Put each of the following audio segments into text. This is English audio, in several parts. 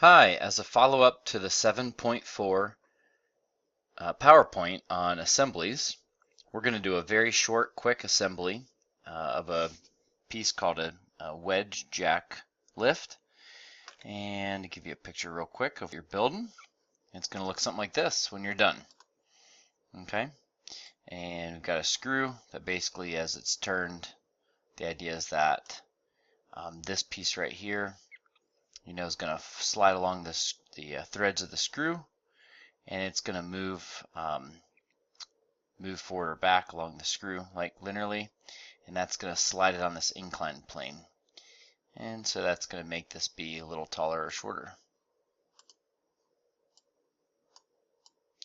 Hi, as a follow-up to the 7.4 PowerPoint on assemblies, we're going to do a very short, quick assembly of a piece called a wedge jack lift. And to give you a picture real quick of your building, it's going to look something like this when you're done. Okay, and we've got a screw that basically, as it's turned, the idea is that this piece right here, is going to slide along the threads of the screw, and it's going to move forward or back along the screw like linearly, and that's going to slide it on this inclined plane. And so that's going to make this be a little taller or shorter.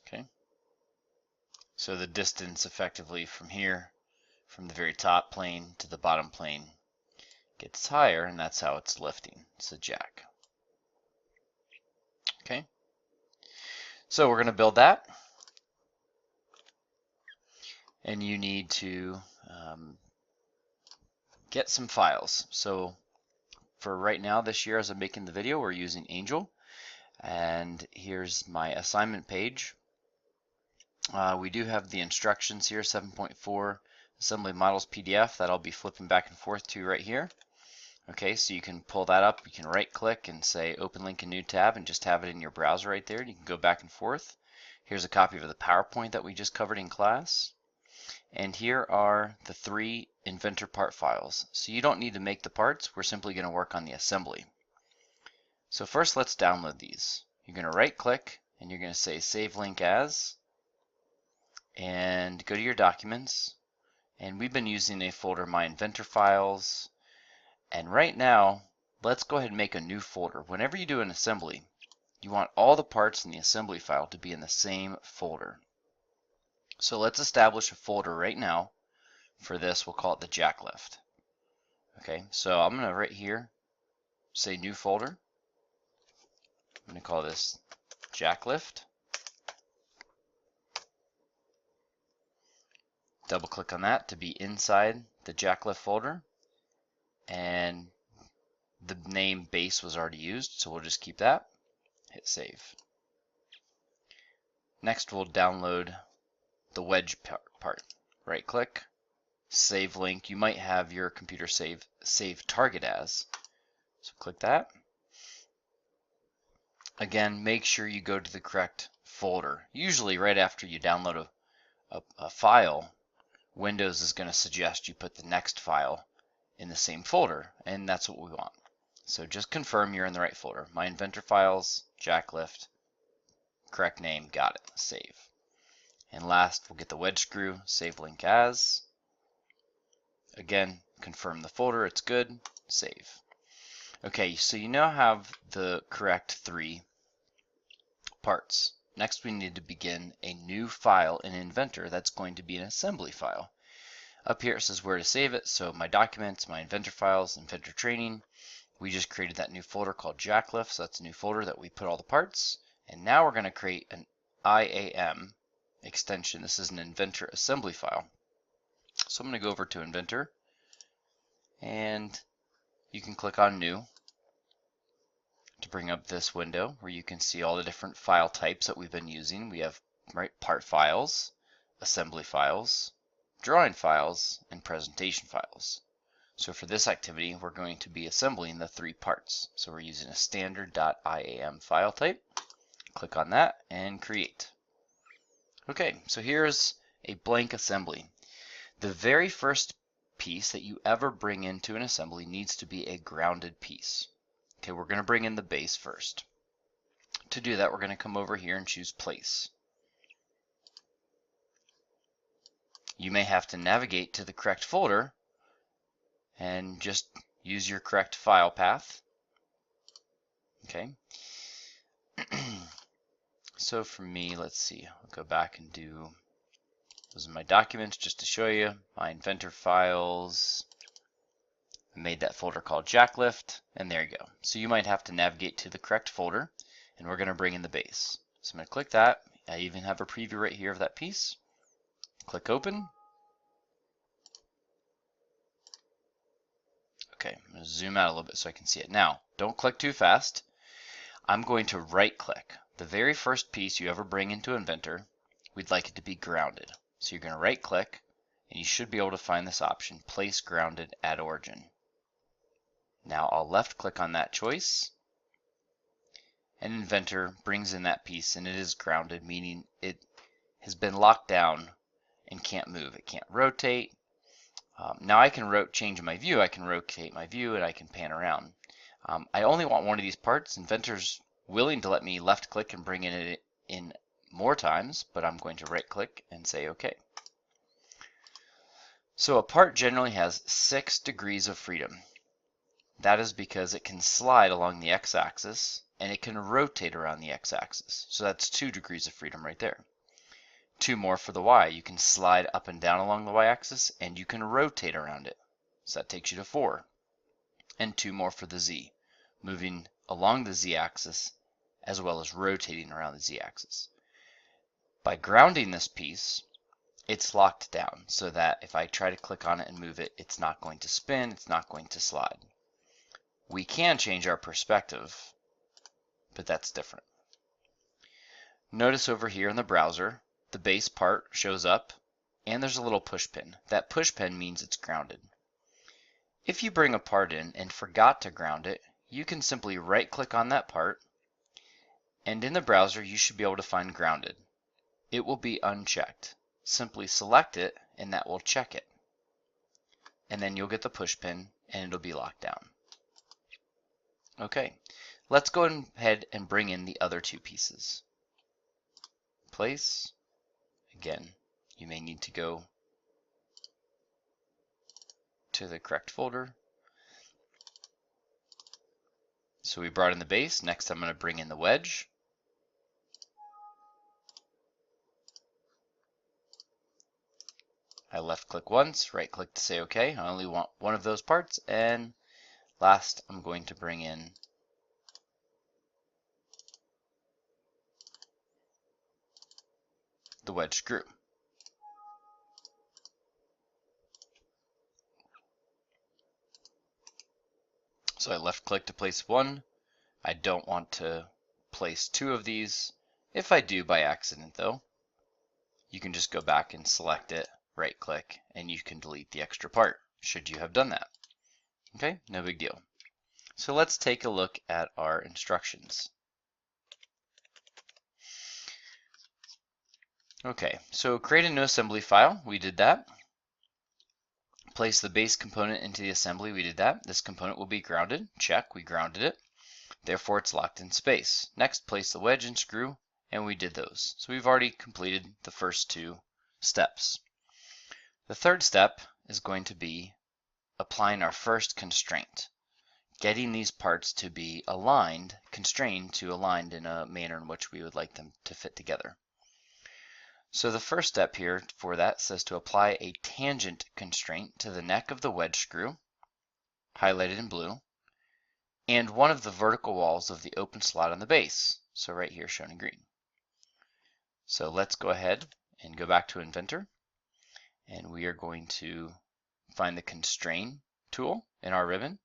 Okay. So the distance effectively from here, from the very top plane to the bottom plane, gets higher, and that's how it's lifting. It's a jack. Okay. So we're going to build that. And you need to get some files. So for right now, this year, as I'm making the video, we're using Angel. And here's my assignment page. We do have the instructions here, 7.4 assembly models PDF, that I'll be flipping back and forth to right here. Okay, so you can pull that up. You can right click and say open link in new tab and just have it in your browser right there. You can go back and forth. Here's a copy of the PowerPoint that we just covered in class. And here are the 3 inventor part files. So you don't need to make the parts. We're simply going to work on the assembly. So first, let's download these. You're going to right click and you're going to say save link as, and go to your documents. And we've been using a folder, my inventor files. And right now, let's go ahead and make a new folder. Whenever you do an assembly, you want all the parts in the assembly file to be in the same folder. So let's establish a folder right now. For this, we'll call it the jack lift. Okay, so I'm going to right here say new folder. I'm going to call this jack lift. Double click on that to be inside the jack lift folder. And the name base was already used, so we'll just keep that. Hit save. Next, we'll download the wedge part. Right click, save link. You might have your computer save target as. So click that. Again, make sure you go to the correct folder. Usually right after you download a file, Windows is going to suggest you put the next file in the same folder, and that's what we want. So just confirm you're in the right folder. My inventor files, jack lift, correct name, got it, save. And last, we'll get the wedge screw, save link as. Again, confirm the folder, it's good, save. Okay, so you now have the correct 3 parts. Next, we need to begin a new file in Inventor that's going to be an assembly file. Up here it says where to save it, so my documents, my inventor files, inventor training. We just created that new folder called jacklift, so that's a new folder that we put all the parts. And now we're going to create an IAM extension. This is an inventor assembly file. So I'm going to go over to Inventor, and you can click on New to bring up this window where you can see all the different file types that we've been using. We have part files, assembly files, drawing files, and presentation files. So for this activity, we're going to be assembling the 3 parts. So we're using a standard.iam file type. Click on that and create. Okay, so here's a blank assembly. The very first piece that you ever bring into an assembly needs to be a grounded piece. Okay, we're going to bring in the base first. To do that, we're going to come over here and choose place. You may have to navigate to the correct folder and just use your correct file path. Okay. So for me, let's see, I'll go back and do, those are my documents just to show you, my inventor files. I made that folder called jacklift, and there you go. So you might have to navigate to the correct folder, and we're going to bring in the base. So I'm going to click that. I even have a preview right here of that piece. Click open. Okay, I'm going to zoom out a little bit so I can see it. Now, don't click too fast. I'm going to right click. The very first piece you ever bring into Inventor, we'd like it to be grounded. So you're going to right click and you should be able to find this option, Place Grounded at Origin. Now I'll left click on that choice and Inventor brings in that piece and it is grounded, meaning it has been locked down and can't move. It can't rotate. Now I can change my view. I can rotate my view and I can pan around. I only want one of these parts. Inventor's willing to let me left click and bring it in more times, but I'm going to right click and say OK. So a part generally has 6 degrees of freedom. That is because it can slide along the x-axis and it can rotate around the x-axis. So that's 2 degrees of freedom right there. 2 more for the y. You can slide up and down along the y-axis and you can rotate around it. So that takes you to 4. And 2 more for the z, moving along the z-axis as well as rotating around the z-axis. By grounding this piece, it's locked down so that if I try to click on it and move it, it's not going to spin, it's not going to slide. We can change our perspective, but that's different. Notice over here in the browser, the base part shows up and there's a little push pin. That push pin means it's grounded. If you bring a part in and forgot to ground it, you can simply right click on that part and in the browser you should be able to find grounded. It will be unchecked. Simply select it and that will check it. And then you'll get the push pin and it'll be locked down. Okay, let's go ahead and bring in the other 2 pieces. Place. Again, you may need to go to the correct folder. So we brought in the base. Next I'm going to bring in the wedge. I left click once, right click to say OK. I only want one of those parts. And last I'm going to bring in the wedge screw. So I left click to place one. I don't want to place 2 of these. If I do by accident though, you can just go back and select it, right click, and you can delete the extra part should you have done that. Okay, no big deal. So let's take a look at our instructions. Okay, so create a new assembly file. We did that. Place the base component into the assembly. We did that. This component will be grounded. Check, we grounded it. Therefore, it's locked in space. Next, place the wedge and screw, and we did those. So we've already completed the first 2 steps. The third step is going to be applying our first constraint, getting these parts to be aligned, constrained to aligned in a manner in which we would like them to fit together. So the first step here for that says to apply a tangent constraint to the neck of the wedge screw, highlighted in blue, and one of the vertical walls of the open slot on the base, so right here shown in green. So let's go ahead and go back to Inventor, and we are going to find the Constrain tool in our ribbon.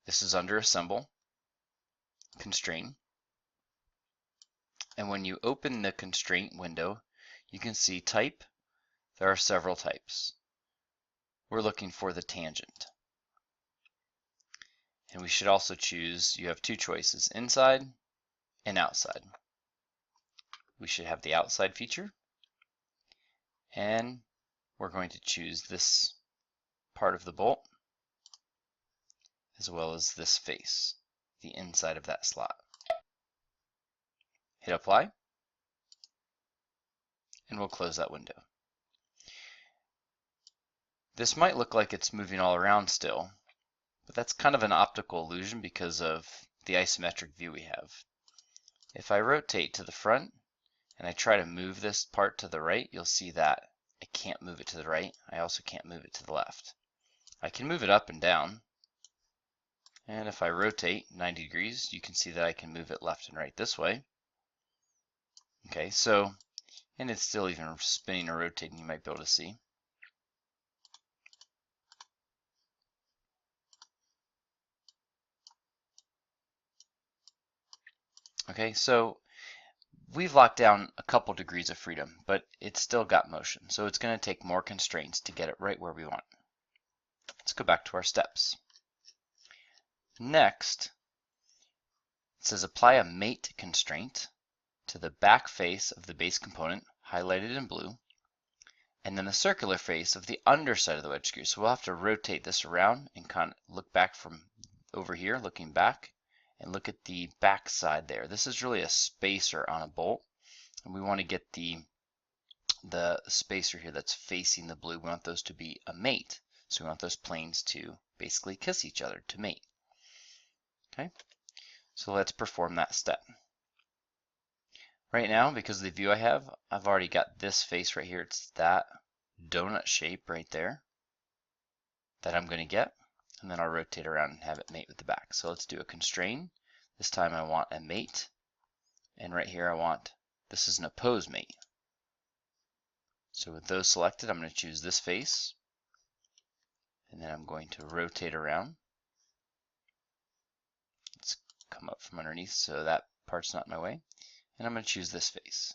This is under Assemble, Constrain, and when you open the Constraint window, you can see Type. There are several types. We're looking for the tangent. And we should also choose, you have 2 choices, inside and outside. We should have the outside feature, and we're going to choose this part of the bolt as well as this face, the inside of that slot. Hit apply, and we'll close that window. This might look like it's moving all around still, but that's kind of an optical illusion because of the isometric view we have. If I rotate to the front and I try to move this part to the right, you'll see that I can't move it to the right. I also can't move it to the left. I can move it up and down, and if I rotate 90 degrees, you can see that I can move it left and right this way. Okay, so, and it's still even spinning or rotating, you might be able to see. Okay, so we've locked down a couple degrees of freedom, but it's still got motion. So it's going to take more constraints to get it right where we want. Let's go back to our steps. Next, it says apply a mate constraint to the back face of the base component, highlighted in blue, and then the circular face of the underside of the wedge screw. So we'll have to rotate this around and kind of look back from over here, looking back, and look at the back side there. This is really a spacer on a bolt, and we want to get the spacer here that's facing the blue. We want those to be a mate. So we want those planes to basically kiss each other to mate. Okay, so let's perform that step. Right now, because of the view I have, I've already got this face right here. It's that donut shape right there that I'm going to get, and then I'll rotate around and have it mate with the back. So let's do a constrain. This time I want a mate, and right here I want, this is an oppose mate. So with those selected, I'm going to choose this face, and then I'm going to rotate around. Let's come up from underneath so that part's not in my way, and I'm going to choose this face.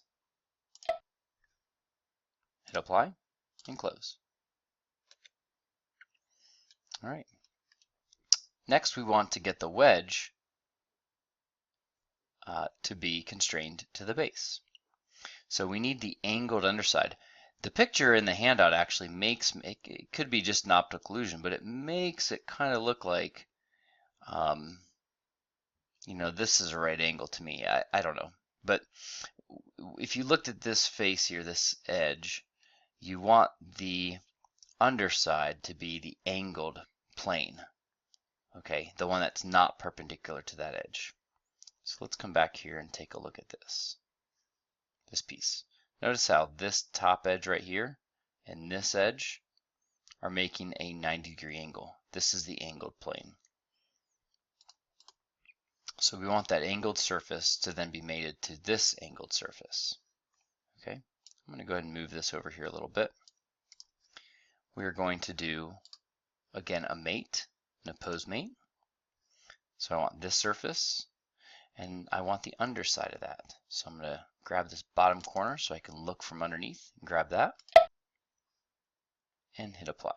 Hit apply and close. All right. Next, we want to get the wedge to be constrained to the base. So we need the angled underside. The picture in the handout actually makes it could be just an optical illusion, but it makes it kind of look like, you know, this is a right angle to me. I don't know, but if you looked at this face here, this edge, you want the underside to be the angled plane. Okay, the one that's not perpendicular to that edge. So let's come back here and take a look at this piece. Notice how this top edge right here and this edge are making a 90-degree angle. This is the angled plane. So we want that angled surface to then be mated to this angled surface. Okay, I'm going to go ahead and move this over here a little bit. We're going to do, again, a mate, an opposed mate. So I want this surface, and I want the underside of that. So I'm going to grab this bottom corner so I can look from underneath and grab that and hit apply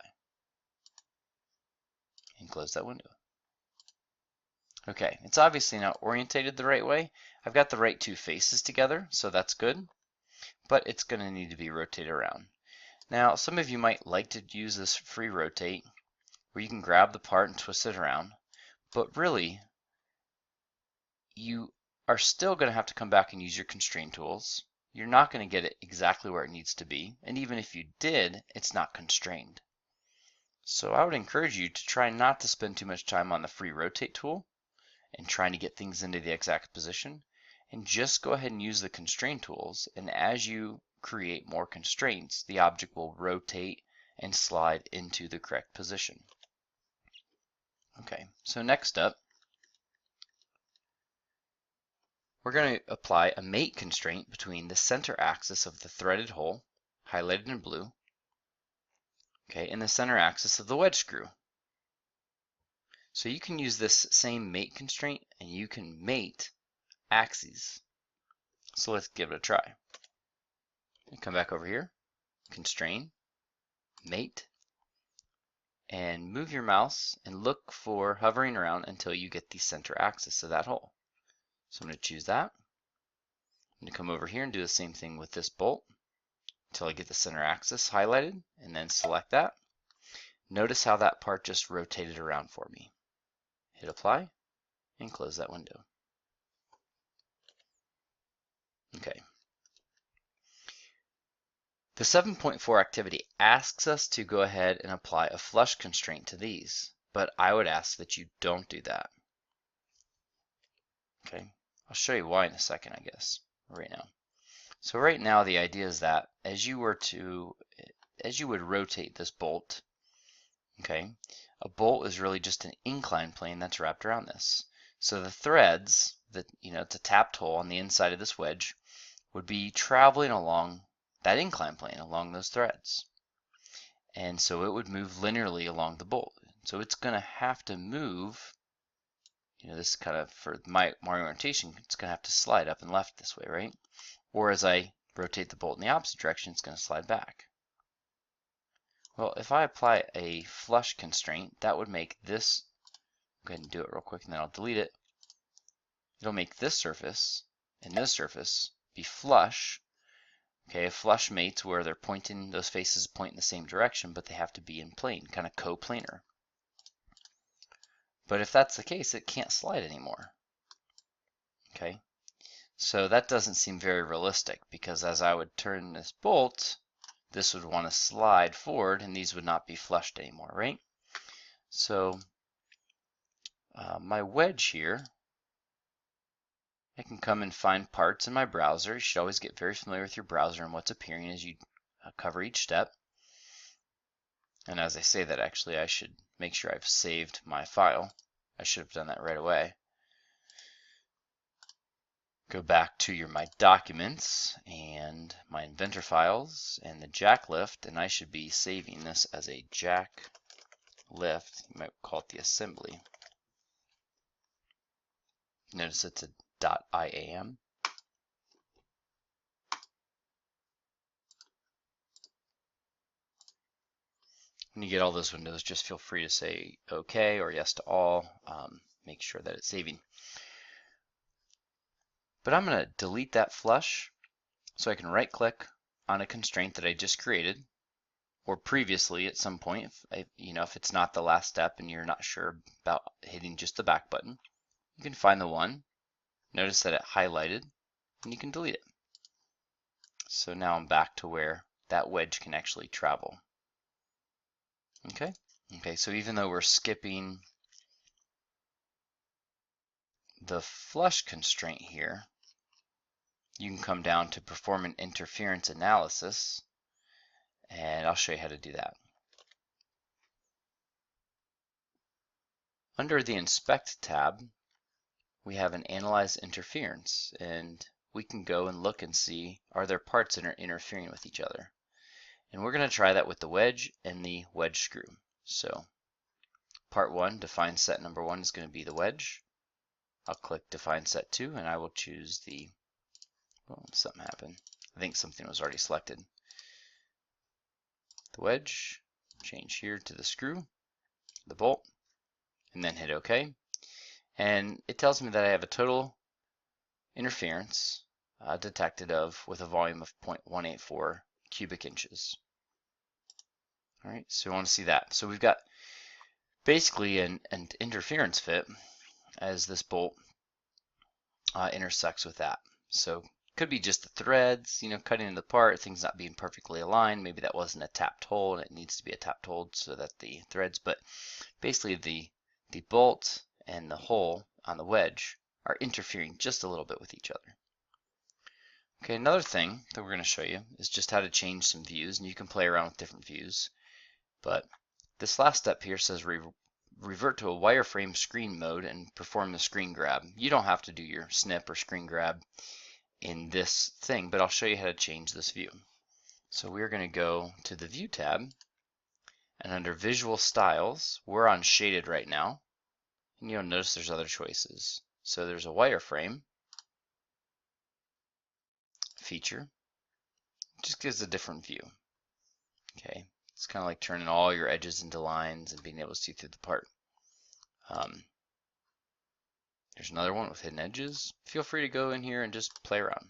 and close that window. Okay, it's obviously not orientated the right way. I've got the right two faces together, so that's good, but it's going to need to be rotated around. Now, some of you might like to use this free rotate where you can grab the part and twist it around, but really you are still going to have to come back and use your constrain tools. You're not going to get it exactly where it needs to be, and even if you did, it's not constrained. So I would encourage you to try not to spend too much time on the free rotate tool and trying to get things into the exact position, and just go ahead and use the constrain tools, and as you create more constraints, the object will rotate and slide into the correct position. Okay, so next up, we're going to apply a mate constraint between the center axis of the threaded hole, highlighted in blue, okay, and the center axis of the wedge screw. So you can use this same mate constraint and you can mate axes. So let's give it a try. Come back over here, constrain, mate, and move your mouse and look for hovering around until you get the center axis of that hole. So I'm going to choose that. I'm going to come over here and do the same thing with this bolt until I get the center axis highlighted, and then select that. Notice how that part just rotated around for me. Hit apply and close that window. Okay. The 7.4 activity asks us to go ahead and apply a flush constraint to these, but I would ask that you don't do that. Okay, I'll show you why in a second, I guess, right now. So right now the idea is that as you would rotate this bolt, okay, a bolt is really just an inclined plane that's wrapped around this. So the threads that, it's a tapped hole on the inside of this wedge would be traveling along that inclined plane, along those threads. And so it would move linearly along the bolt. So it's going to have to move, this kind of, for my orientation, it's going to have to slide up and left this way, right? Or as I rotate the bolt in the opposite direction, it's going to slide back. Well, if I apply a flush constraint, that would make this, go ahead and do it real quick and then I'll delete it. It'll make this surface and this surface be flush. Okay, a flush mates where they're pointing, those faces point in the same direction, but they have to be in plane, kind of coplanar. But if that's the case, it can't slide anymore. Okay, so that doesn't seem very realistic, because as I would turn this bolt, this would want to slide forward and these would not be flushed anymore, right? So my wedge here, I can come and find parts in my browser. You should always get very familiar with your browser and what's appearing as you cover each step. And as I say that, actually, I should make sure I've saved my file. I should have done that right away. Go back to my documents and my inventor files and the jack lift, and I should be saving this as a jack lift. You might call it the assembly. Notice it's a .iam. When you get all those windows, just feel free to say OK or yes to all. Make sure that it's saving. But I'm going to delete that flush so I can right click on a constraint that I just created, or previously at some point, if it's not the last step and you're not sure about hitting just the back button, you can find the one. Notice that it highlighted and you can delete it. So now I'm back to where that wedge can actually travel. Okay, so even though we're skipping the flush constraint here, you can come down to perform an interference analysis, and I'll show you how to do that. Under the Inspect tab, we have an Analyze Interference, and we can go and look and see, are there parts that are interfering with each other? And we're going to try that with the wedge and the wedge screw. So part 1, define set number 1 is going to be the wedge. I'll click define set 2 and I will choose the, well, something happened. I think something was already selected. The wedge, change here to the screw, the bolt, and then hit OK. And it tells me that I have a total interference detected with a volume of 0.184 cubic inches. All right, so we want to see that. So we've got basically an interference fit as this bolt intersects with that. So it could be just the threads, cutting it apart, things not being perfectly aligned. Maybe that wasn't a tapped hole and it needs to be a tapped hole so that the threads, but basically the bolt and the hole on the wedge are interfering just a little bit with each other. Okay, another thing that we're going to show you is just how to change some views, and you can play around with different views. But this last step here says revert to a wireframe screen mode and perform the screen grab. You don't have to do your snip or screen grab in this thing, but I'll show you how to change this view. So we're going to go to the View tab, and under Visual Styles, we're on Shaded right now, and you'll notice there's other choices. So there's a wireframe feature, just gives a different view. Okay, it's kind of like turning all your edges into lines and being able to see through the part. There's another one with hidden edges. Feel free to go in here and just play around.